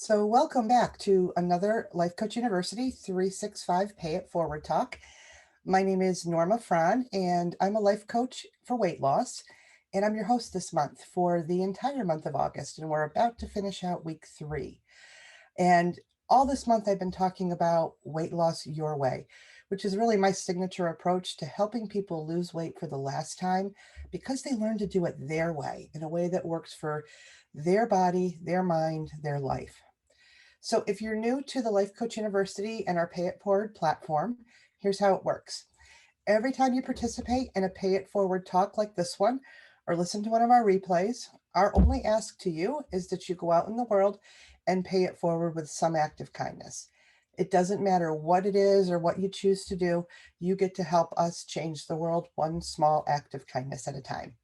So welcome back to another Life Coach University 365 Pay It Forward talk. My name is Norma Frahn, and I'm a life coach for weight loss. And I'm your host this month for the entire month of August. And we're about to finish out week 3. And all this month, I've been talking about weight loss your way, which is really my signature approach to helping people lose weight for the last time because they learn to do it their way in a way that works for their body, their mind, their life. So if you're new to the Life Coach University and our Pay It Forward platform, here's how it works. Every time you participate in a Pay It Forward talk like this one, or listen to one of our replays, our only ask to you is that you go out in the world and pay it forward with some act of kindness. It doesn't matter what it is or what you choose to do, you get to help us change the world one small act of kindness at a time.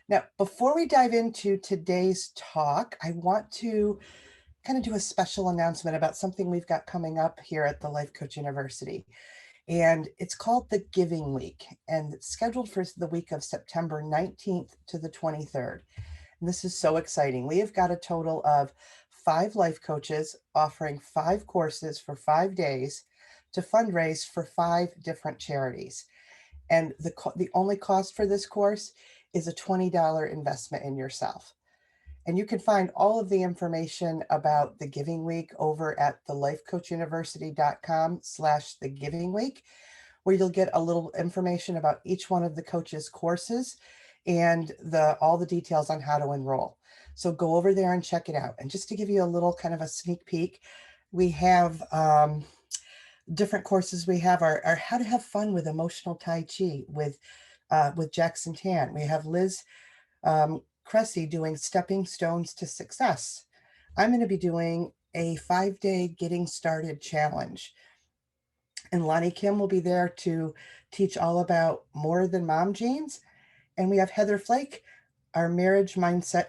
Now, before we dive into today's talk, I want to kind of do a special announcement about something we've got coming up here at the Life Coach University. And it's called the Giving Week, and it's scheduled for the week of September 19th to the 23rd. And this is so exciting. We have got a total of 5 life coaches offering 5 courses for 5 days to fundraise for 5 different charities. And the only cost for this course is a $20 investment in yourself. And you can find all of the information about the Giving Week over at thelifecoachuniversity.com/thegivingweek, where you'll get a little information about each one of the coaches' courses and all the details on how to enroll. So go over there and check it out. And just to give you a little kind of a sneak peek, we have different courses. We have our How to Have Fun with Emotional Tai Chi with Jackson Tan. We have Liz Cressy doing Stepping Stones to Success. I'm going to be doing a 5-day Getting Started challenge. And Lonnie Kim will be there to teach all about More Than Mom Jeans. And we have Heather Flake, our marriage mindset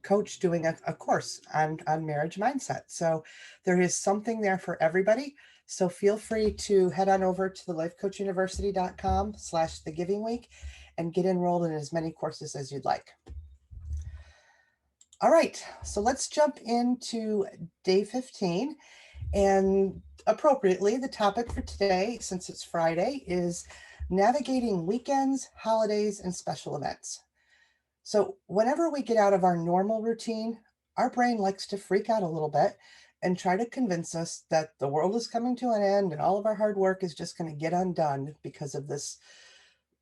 coach, doing a course on marriage mindset. So there is something there for everybody. So feel free to head on over to the lifecoachuniversity.com/thegivingweek and get enrolled in as many courses as you'd like. All right, so let's jump into day 15. And appropriately, the topic for today, since it's Friday, is navigating weekends, holidays, and special events. So whenever we get out of our normal routine, our brain likes to freak out a little bit and try to convince us that the world is coming to an end and all of our hard work is just going to get undone because of this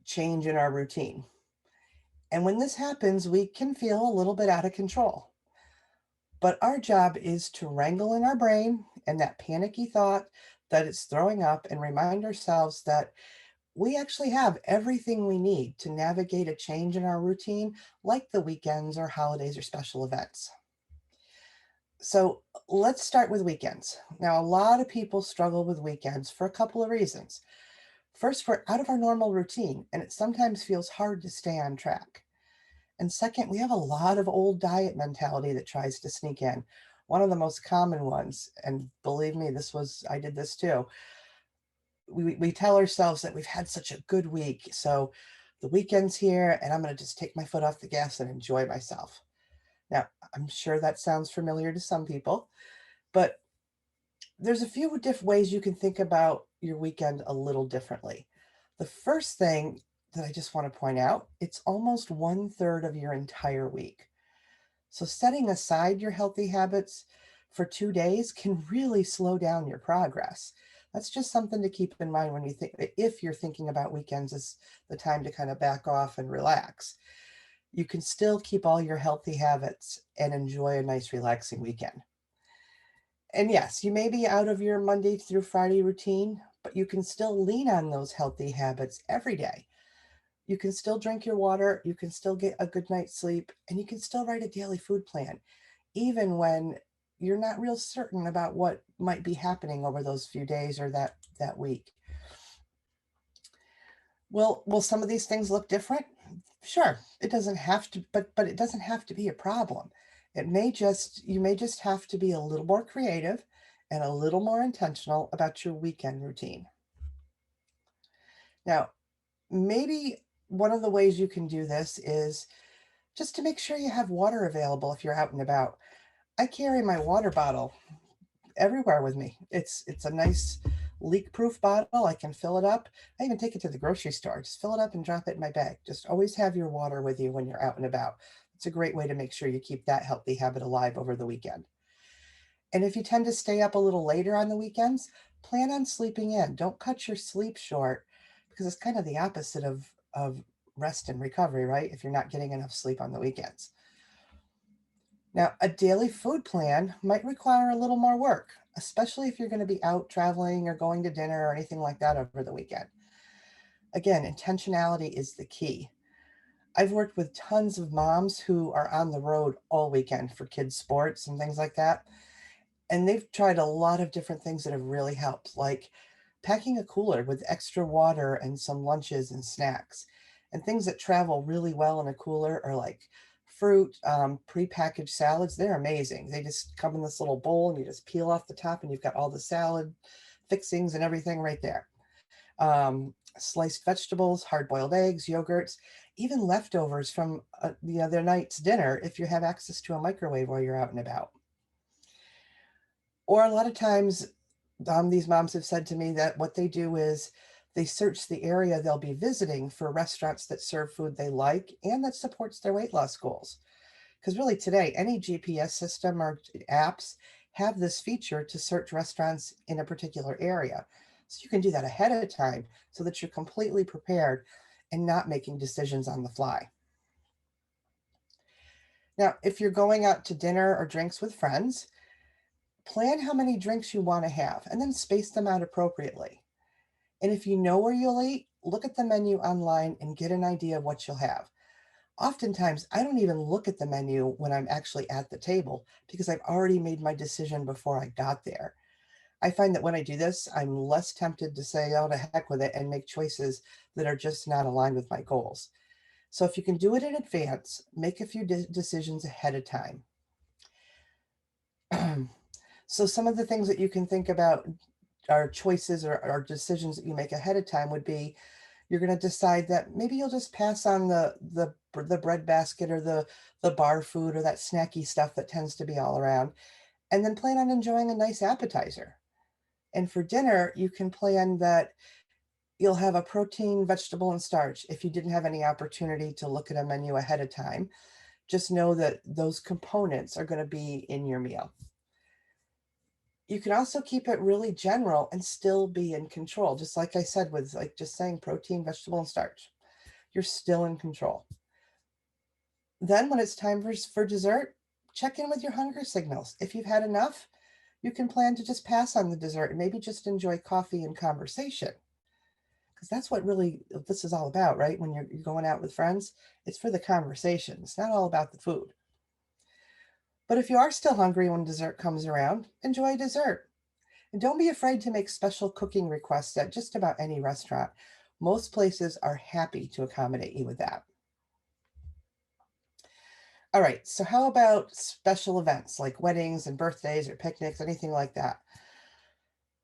change in our routine. And when this happens, we can feel a little bit out of control. But our job is to wrangle in our brain and that panicky thought that it's throwing up and remind ourselves that we actually have everything we need to navigate a change in our routine, like the weekends or holidays or special events. So let's start with weekends. Now, a lot of people struggle with weekends for a couple of reasons. First, we're out of our normal routine, and it sometimes feels hard to stay on track. And second, we have a lot of old diet mentality that tries to sneak in. One of the most common ones, and believe me, I did this too. We tell ourselves that we've had such a good week, so the weekend's here and I'm going to just take my foot off the gas and enjoy myself. Now, I'm sure that sounds familiar to some people, but there's a few different ways you can think about your weekend a little differently. The first thing that I just want to point out, it's almost 1/3 of your entire week. So setting aside your healthy habits for 2 days can really slow down your progress. That's just something to keep in mind when if you're thinking about weekends as the time to kind of back off and relax. You can still keep all your healthy habits and enjoy a nice relaxing weekend. And yes, you may be out of your Monday through Friday routine, but you can still lean on those healthy habits every day. You can still drink your water, you can still get a good night's sleep, and you can still write a daily food plan, even when you're not real certain about what might be happening over those few days or that week. Will some of these things look different? Sure, it doesn't have to, but it doesn't have to be a problem. You may just have to be a little more creative and a little more intentional about your weekend routine. Now, maybe one of the ways you can do this is just to make sure you have water available if you're out and about. I carry my water bottle everywhere with me. It's a nice leak-proof bottle. I can fill it up. I even take it to the grocery store. Just fill it up and drop it in my bag. Just always have your water with you when you're out and about. It's a great way to make sure you keep that healthy habit alive over the weekend. And if you tend to stay up a little later on the weekends, plan on sleeping in. Don't cut your sleep short because it's kind of the opposite of rest and recovery, right? If you're not getting enough sleep on the weekends. Now, a daily food plan might require a little more work, especially if you're going to be out traveling or going to dinner or anything like that over the weekend. Again, intentionality is the key. I've worked with tons of moms who are on the road all weekend for kids' sports and things like that. And they've tried a lot of different things that have really helped, like packing a cooler with extra water and some lunches and snacks. And things that travel really well in a cooler are like fruit, prepackaged salads. They're amazing. They just come in this little bowl and you just peel off the top and you've got all the salad fixings and everything right there. Sliced vegetables, hard-boiled eggs, yogurts, even leftovers from the other night's dinner if you have access to a microwave while you're out and about. Or a lot of times, these moms have said to me that what they do is they search the area they'll be visiting for restaurants that serve food they like and that supports their weight loss goals. Because really, today, any GPS system or apps have this feature to search restaurants in a particular area. So you can do that ahead of time so that you're completely prepared and not making decisions on the fly. Now, if you're going out to dinner or drinks with friends, plan how many drinks you want to have and then space them out appropriately. And if you know where you'll eat, look at the menu online and get an idea of what you'll have. Oftentimes, I don't even look at the menu when I'm actually at the table because I've already made my decision before I got there. I find that when I do this, I'm less tempted to say, oh, to heck with it, and make choices that are just not aligned with my goals. So if you can do it in advance, make a few decisions ahead of time. So some of the things that you can think about are choices or decisions that you make ahead of time would be you're going to decide that maybe you'll just pass on the bread basket or the bar food or that snacky stuff that tends to be all around, and then plan on enjoying a nice appetizer. And for dinner, you can plan that you'll have a protein, vegetable, and starch. If you didn't have any opportunity to look at a menu ahead of time, just know that those components are going to be in your meal. You can also keep it really general and still be in control. Just like I said, with like just saying protein, vegetable, and starch, you're still in control. Then when it's time for dessert, check in with your hunger signals. If you've had enough, you can plan to just pass on the dessert and maybe just enjoy coffee and conversation. Because that's what really this is all about, right? When you're going out with friends, it's for the conversation. It's not all about the food. But if you are still hungry when dessert comes around, enjoy dessert. And don't be afraid to make special cooking requests at just about any restaurant. Most places are happy to accommodate you with that. All right, so how about special events like weddings and birthdays or picnics, anything like that?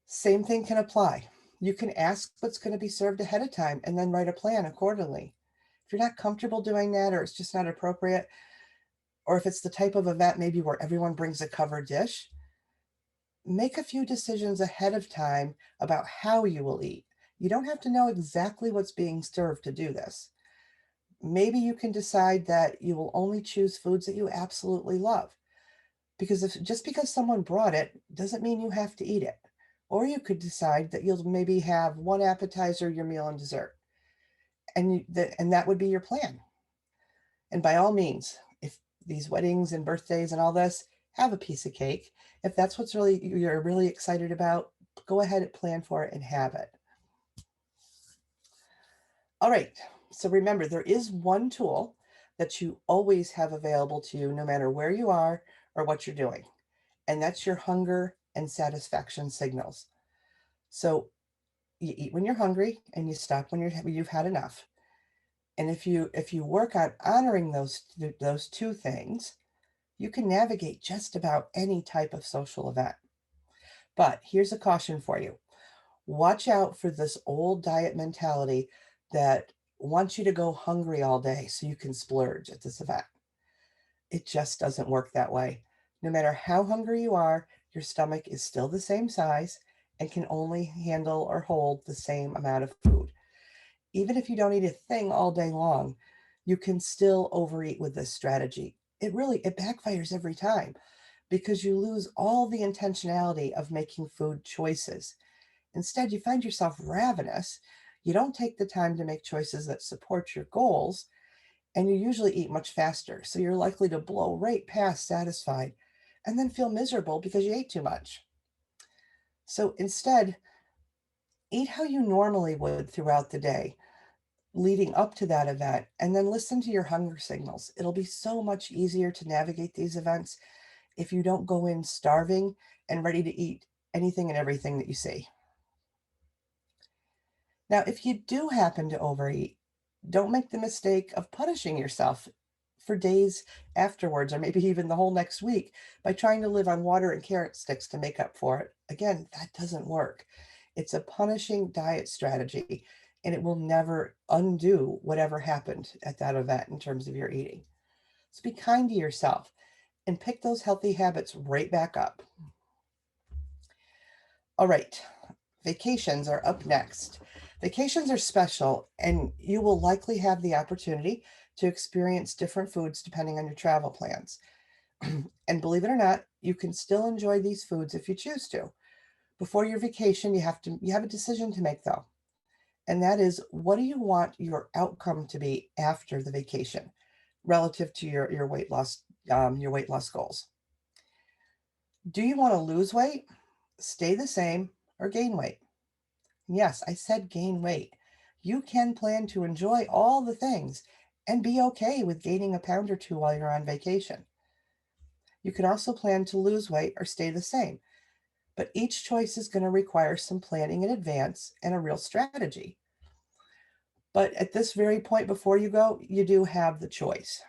Same thing can apply. You can ask what's going to be served ahead of time and then write a plan accordingly. If you're not comfortable doing that or it's just not appropriate, or if it's the type of event maybe where everyone brings a covered dish, make a few decisions ahead of time about how you will eat. You don't have to know exactly what's being served to do this. Maybe you can decide that you will only choose foods that you absolutely love. Because if just because someone brought it doesn't mean you have to eat it. Or you could decide that you'll maybe have one appetizer, your meal, and dessert. And that would be your plan. And by all means, if these weddings and birthdays and all this, have a piece of cake. If that's what's really you're really excited about, go ahead and plan for it and have it. All right. So remember, there is one tool that you always have available to you no matter where you are or what you're doing. And that's your hunger and satisfaction signals. So you eat when you're hungry and you stop when you've had enough. And if you work on honoring those two things, you can navigate just about any type of social event. But here's a caution for you. Watch out for this old diet mentality that wants you to go hungry all day so you can splurge at this event. It just doesn't work that way. No matter how hungry you are, your stomach is still the same size and can only handle or hold the same amount of food. Even if you don't eat a thing all day long, you can still overeat with this strategy. It backfires every time because you lose all the intentionality of making food choices. Instead, you find yourself ravenous. You don't take the time to make choices that support your goals, and you usually eat much faster. So you're likely to blow right past satisfied and then feel miserable because you ate too much. So instead, eat how you normally would throughout the day leading up to that event, and then listen to your hunger signals. It'll be so much easier to navigate these events if you don't go in starving and ready to eat anything and everything that you see. Now, if you do happen to overeat, don't make the mistake of punishing yourself for days afterwards, or maybe even the whole next week, by trying to live on water and carrot sticks to make up for it. Again, that doesn't work. It's a punishing diet strategy, and it will never undo whatever happened at that event in terms of your eating. So be kind to yourself and pick those healthy habits right back up. All right, vacations are up next. Vacations are special, and you will likely have the opportunity to experience different foods depending on your travel plans. And believe it or not, you can still enjoy these foods if you choose to. Before your vacation, you have a decision to make though. And that is, what do you want your outcome to be after the vacation relative to your weight loss goals? Do you want to lose weight, stay the same, or gain weight? Yes, I said gain weight. You can plan to enjoy all the things and be okay with gaining a pound or two while you're on vacation. You can also plan to lose weight or stay the same, but each choice is going to require some planning in advance and a real strategy. But at this very point before you go, you do have the choice.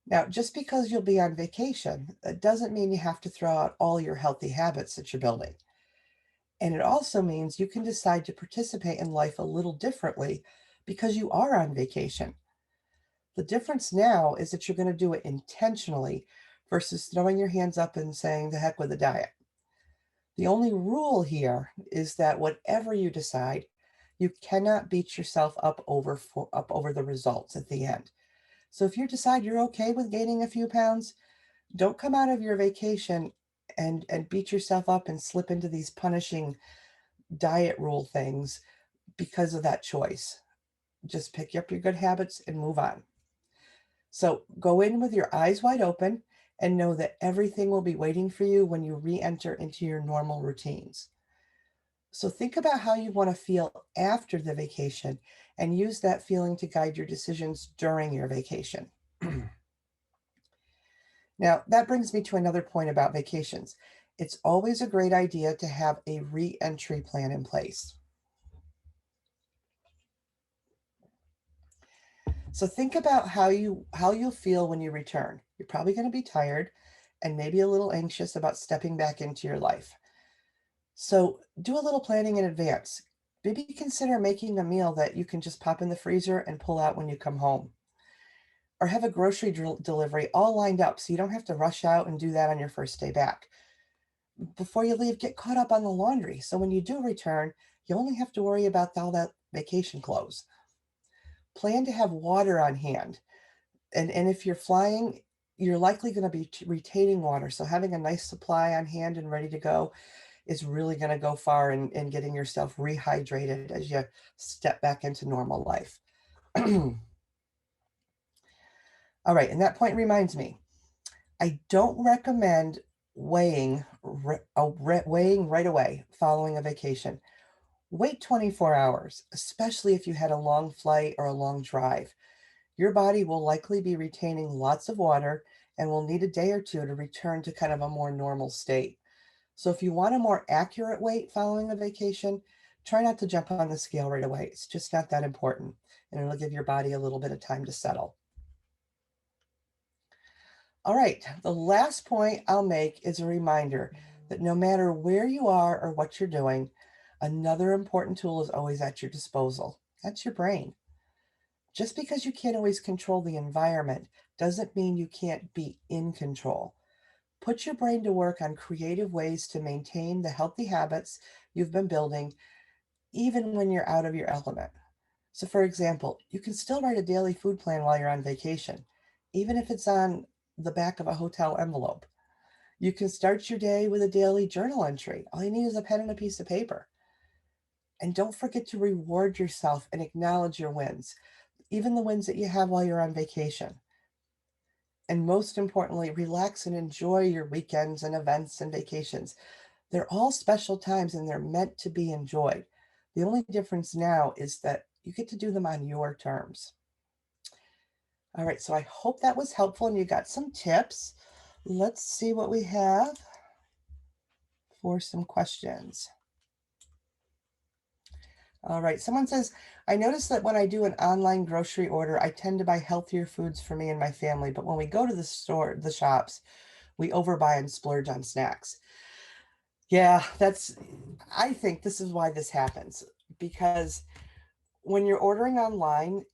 Now, just because you'll be on vacation, that doesn't mean you have to throw out all your healthy habits that you're building. And it also means you can decide to participate in life a little differently because you are on vacation. The difference now is that you're going to do it intentionally versus throwing your hands up and saying, the heck with the diet. The only rule here is that whatever you decide, you cannot beat yourself up over the results at the end. So if you decide you're okay with gaining a few pounds, don't come out of your vacation and beat yourself up and slip into these punishing diet rule things because of that choice. Just pick up your good habits and move on. So go in with your eyes wide open and know that everything will be waiting for you when you re-enter into your normal routines. So think about how you want to feel after the vacation and use that feeling to guide your decisions during your vacation. Now, that brings me to another point about vacations. It's always a great idea to have a re-entry plan in place. So think about how you'll feel when you return. You're probably going to be tired and maybe a little anxious about stepping back into your life. So do a little planning in advance. Maybe consider making a meal that you can just pop in the freezer and pull out when you come home. Or have a grocery delivery all lined up so you don't have to rush out and do that on your first day back. Before you leave, get caught up on the laundry. So when you do return, you only have to worry about all that vacation clothes. Plan to have water on hand. And if you're flying, you're likely going to be retaining water. So having a nice supply on hand and ready to go is really going to go far in getting yourself rehydrated as you step back into normal life. All right, and that point reminds me, I don't recommend weighing right away following a vacation. Wait 24 hours, especially if you had a long flight or a long drive. Your body will likely be retaining lots of water and will need a day or two to return to kind of a more normal state. So if you want a more accurate weight following a vacation, try not to jump on the scale right away. It's just not that important, and it'll give your body a little bit of time to settle. All right, the last point I'll make is a reminder that no matter where you are or what you're doing, another important tool is always at your disposal. That's your brain. Just because you can't always control the environment doesn't mean you can't be in control. Put your brain to work on creative ways to maintain the healthy habits you've been building, even when you're out of your element. So, for example, you can still write a daily food plan while you're on vacation, even if it's on the back of a hotel envelope. You can start your day with a daily journal entry. All you need is a pen and a piece of paper. And don't forget to reward yourself and acknowledge your wins, even the wins that you have while you're on vacation. And most importantly, relax and enjoy your weekends and events and vacations. They're all special times and they're meant to be enjoyed. The only difference now is that you get to do them on your terms. All right, so I hope that was helpful and you got some tips. Let's see what we have for some questions. All right, someone says, I notice that when I do an online grocery order, I tend to buy healthier foods for me and my family, but when we go to the shops, we overbuy and splurge on snacks. Yeah, I think this is why this happens because when you're ordering online,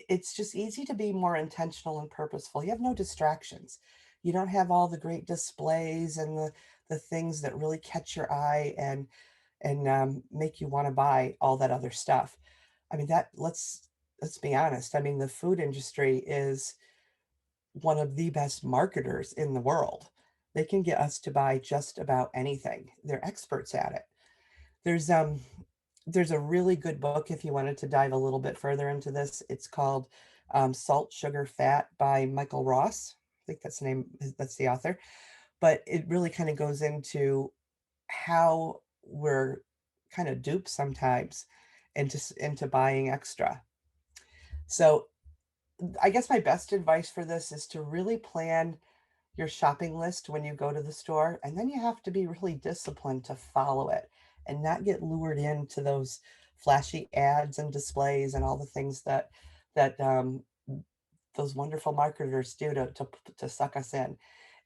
it's just easy to be more intentional and purposeful. You have no distractions. You don't have all the great displays and the things that really catch your eye and make you want to buy all that other stuff. I mean, that let's be honest. I mean, the food industry is one of the best marketers in the world. They can get us to buy just about anything. They're experts at it. There's um there's a really good book if you wanted to dive a little bit further into this. It's called Salt, Sugar, Fat by Michael Ross. I think that's the name, that's the author. But it really kind of goes into how we're kind of duped sometimes into buying extra. So I guess my best advice for this is to really plan your shopping list when you go to the store, and then you have to be really disciplined to follow it and not get lured into those flashy ads and displays and all the things that those wonderful marketers do to suck us in.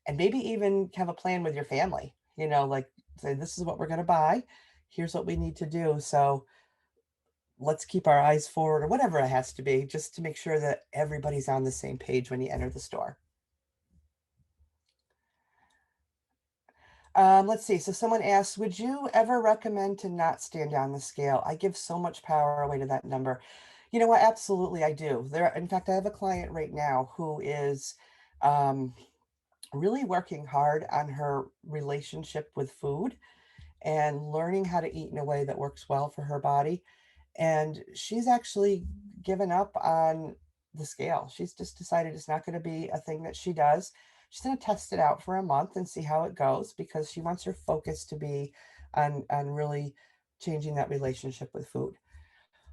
And maybe even have a plan with your family, like say, this is what we're going to buy. Here's what we need to do. So let's keep our eyes forward or whatever it has to be, just to make sure that everybody's on the same page when you enter the store. Let's see. So someone asked, would you ever recommend to not stand on the scale? I give so much power away to that number. You know what? Absolutely, I do. In fact, I have a client right now who is um, really working hard on her relationship with food and learning how to eat in a way that works well for her body. And she's actually given up on the scale. She's just decided it's not going to be a thing that she does. She's going to test it out for a month and see how it goes because she wants her focus to be on really changing that relationship with food.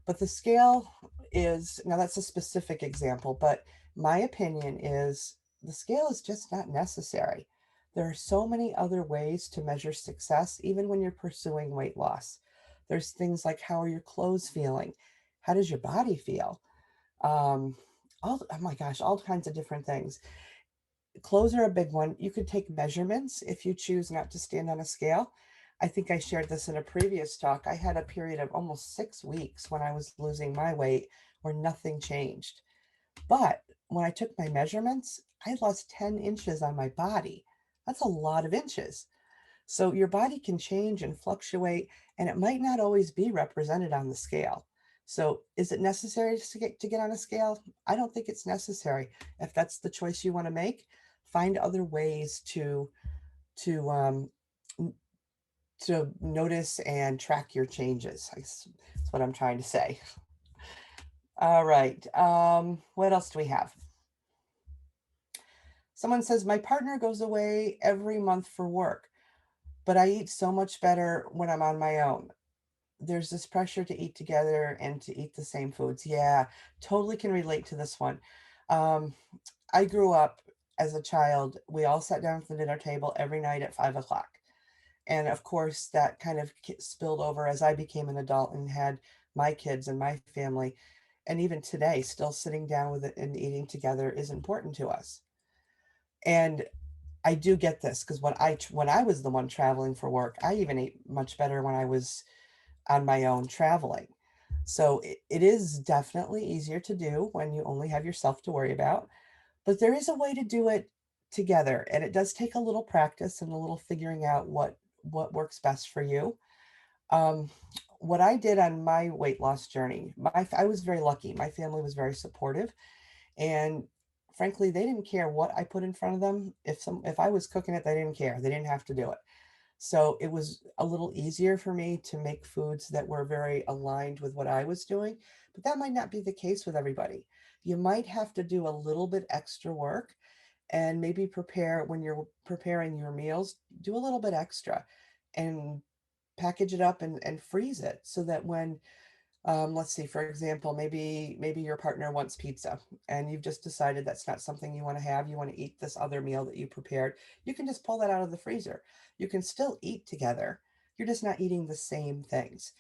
But the scale is, now that's a specific example, but my opinion is the scale is just not necessary. There are so many other ways to measure success, even when you're pursuing weight loss. There's things like, how are your clothes feeling? How does your body feel? Um, oh my gosh, all kinds of different things. Clothes are a big one. You could take measurements if you choose not to stand on a scale. I think I shared this in a previous talk. I had a period of almost 6 weeks when I was losing my weight where nothing changed. But when I took my measurements, I lost 10 inches on my body. That's a lot of inches. So your body can change and fluctuate, and it might not always be represented on the scale. So is it necessary to get on a scale? I don't think it's necessary. If that's the choice you want to make, find other ways to to notice and track your changes. That's what I'm trying to say. All right. What else do we have? Someone says, my partner goes away every month for work, but I eat so much better when I'm on my own. There's this pressure to eat together and to eat the same foods. Yeah, totally can relate to this one. Um, I grew up as a child. We all sat down at the dinner table every night at 5 o'clock. And of course, that kind of spilled over as I became an adult and had my kids and my family. And even today, still sitting down with it and eating together is important to us. And I do get this because when I was the one traveling for work, I even ate much better when I was on my own traveling. So it is definitely easier to do when you only have yourself to worry about. But there is a way to do it together. And it does take a little practice and a little figuring out what works best for you. Um, what I did on my weight loss journey, I was very lucky. My family was very supportive, and frankly, they didn't care what I put in front of them. If I was cooking it, they didn't care. They didn't have to do it. So it was a little easier for me to make foods that were very aligned with what I was doing, but that might not be the case with everybody. You might have to do a little bit extra work and maybe prepare when you're preparing your meals, do a little bit extra and package it up and freeze it so that when let's see, for example, maybe your partner wants pizza and you've just decided that's not something you want to have. You want to eat this other meal that you prepared. You can just pull that out of the freezer. You can still eat together. You're just not eating the same things.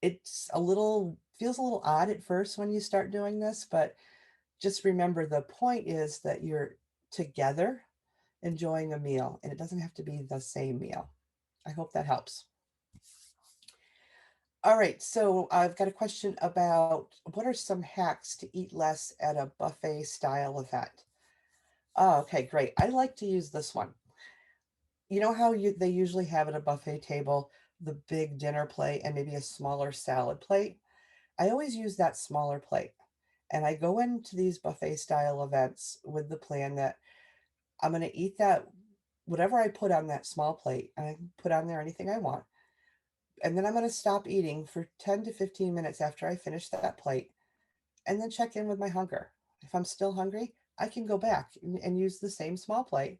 It's a little feels a little odd at first when you start doing this, but just remember the point is that you're together enjoying a meal and it doesn't have to be the same meal. I hope that helps. All right, so I've got a question about what are some hacks to eat less at a buffet style event? Oh, okay, great. I like to use this one. You know how they usually have at a buffet table the big dinner plate and maybe a smaller salad plate? I always use that smaller plate. And I go into these buffet style events with the plan that I'm going to eat that whatever I put on that small plate, and I can put on there anything I want. And then I'm going to stop eating for 10 to 15 minutes after I finish that plate and then check in with my hunger. If I'm still hungry, I can go back and use the same small plate.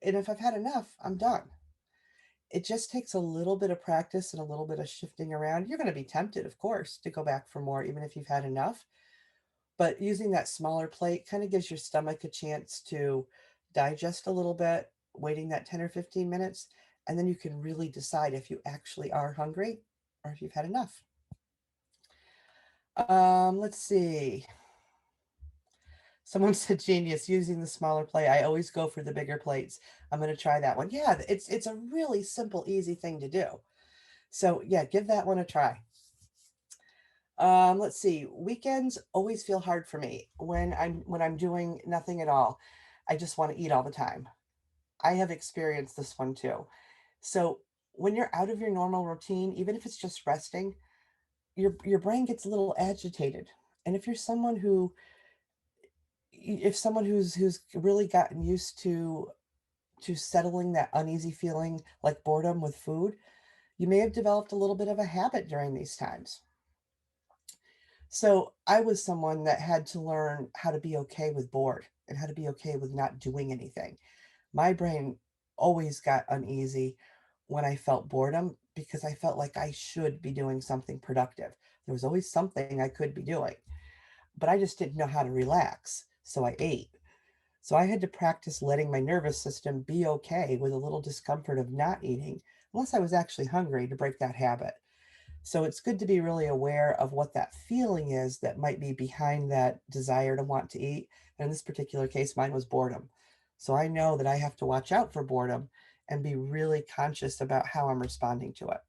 And if I've had enough, I'm done. It just takes a little bit of practice and a little bit of shifting around. You're going to be tempted, of course, to go back for more, even if you've had enough. But using that smaller plate kind of gives your stomach a chance to digest a little bit, waiting that 10 or 15 minutes. And then you can really decide if you actually are hungry or if you've had enough. Let's see. Someone said genius using the smaller plate. I always go for the bigger plates. I'm going to try that one. Yeah, it's a really simple, easy thing to do. So yeah, give that one a try. Let's see. Weekends always feel hard for me when I'm doing nothing at all. I just want to eat all the time. I have experienced this one too. So when you're out of your normal routine, even if it's just resting, your brain gets a little agitated. And if you're someone who if someone who's really gotten used to settling that uneasy feeling like boredom with food, you may have developed a little bit of a habit during these times. So I was someone that had to learn how to be okay with bored and how to be okay with not doing anything. My brain always got uneasy when I felt boredom because I felt like I should be doing something productive. There was always something I could be doing, but I just didn't know how to relax. So I ate. So I had to practice letting my nervous system be okay with a little discomfort of not eating, unless I was actually hungry to break that habit. So it's good to be really aware of what that feeling is that might be behind that desire to want to eat. And in this particular case, mine was boredom. So I know that I have to watch out for boredom and be really conscious about how I'm responding to it.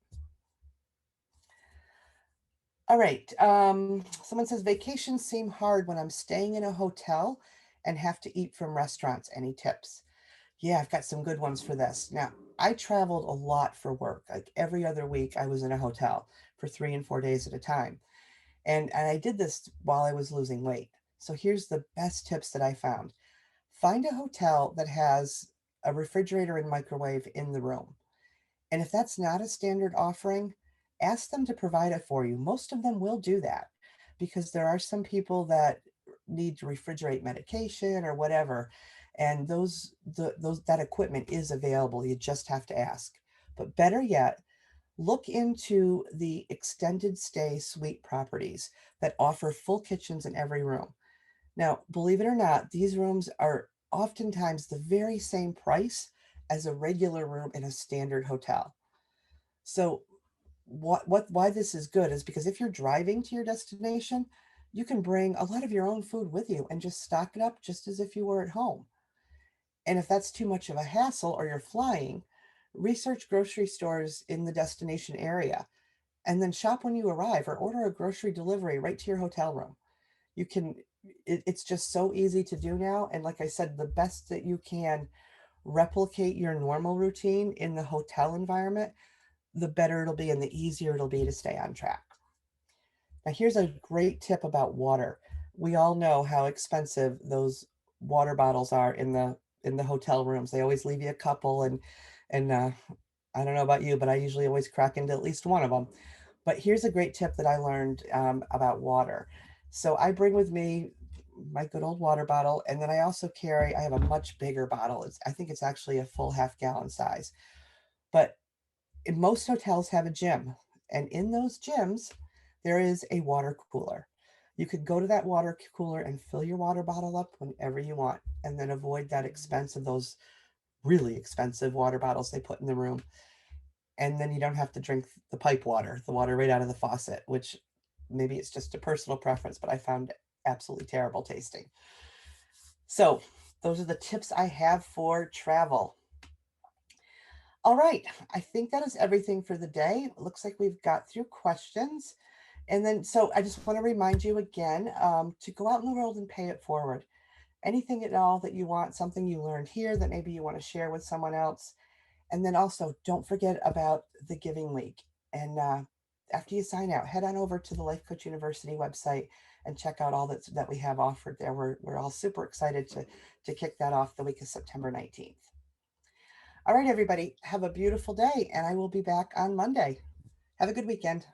All right. Someone says vacations seem hard when I'm staying in a hotel and have to eat from restaurants. Any tips? Yeah, I've got some good ones for this. Now, I traveled a lot for work. Like every other week, I was in a hotel for 3 and 4 days at a time. And I did this while I was losing weight. So here's the best tips that I found. Find a hotel that has a refrigerator and microwave in the room. And if that's not a standard offering, ask them to provide it for you. Most of them will do that because there are some people that need to refrigerate medication or whatever. And those that equipment is available. You just have to ask. But better yet, look into the extended stay suite properties that offer full kitchens in every room. Now, believe it or not, these rooms are oftentimes the very same price as a regular room in a standard hotel. So why this is good is because if you're driving to your destination, you can bring a lot of your own food with you and just stock it up just as if you were at home. And if that's too much of a hassle or you're flying, research grocery stores in the destination area and then shop when you arrive or order a grocery delivery right to your hotel room. You can it's just so easy to do now. And like I said, the best that you can replicate your normal routine in the hotel environment, the better it'll be and the easier it'll be to stay on track. Now, here's a great tip about water. We all know how expensive those water bottles are in the hotel rooms. They always leave you a couple, and I don't know about you, but I usually always crack into at least one of them. But here's a great tip that I learned about water. So I bring with me my good old water bottle, and then I also carry. I have a much bigger bottle. I think it's actually a full half-gallon size. But most hotels have a gym, and in those gyms, there is a water cooler. You could go to that water cooler and fill your water bottle up whenever you want, and then avoid that expense of those really expensive water bottles they put in the room. And then you don't have to drink the pipe water, the water right out of the faucet, which maybe it's just a personal preference, but I found absolutely terrible tasting. So, those are the tips I have for travel. All right, I think that is everything for the day. It looks like we've got through questions. And then, so I just want to remind you again to go out in the world and pay it forward. Anything at all that you want, something you learned here that maybe you want to share with someone else. And then also, don't forget about the Giving Week. And after you sign out, head on over to the Life Coach University website and check out all that we have offered there. We're all super excited to kick that off the week of September 19th. All right, everybody, have a beautiful day, and I will be back on Monday. Have a good weekend.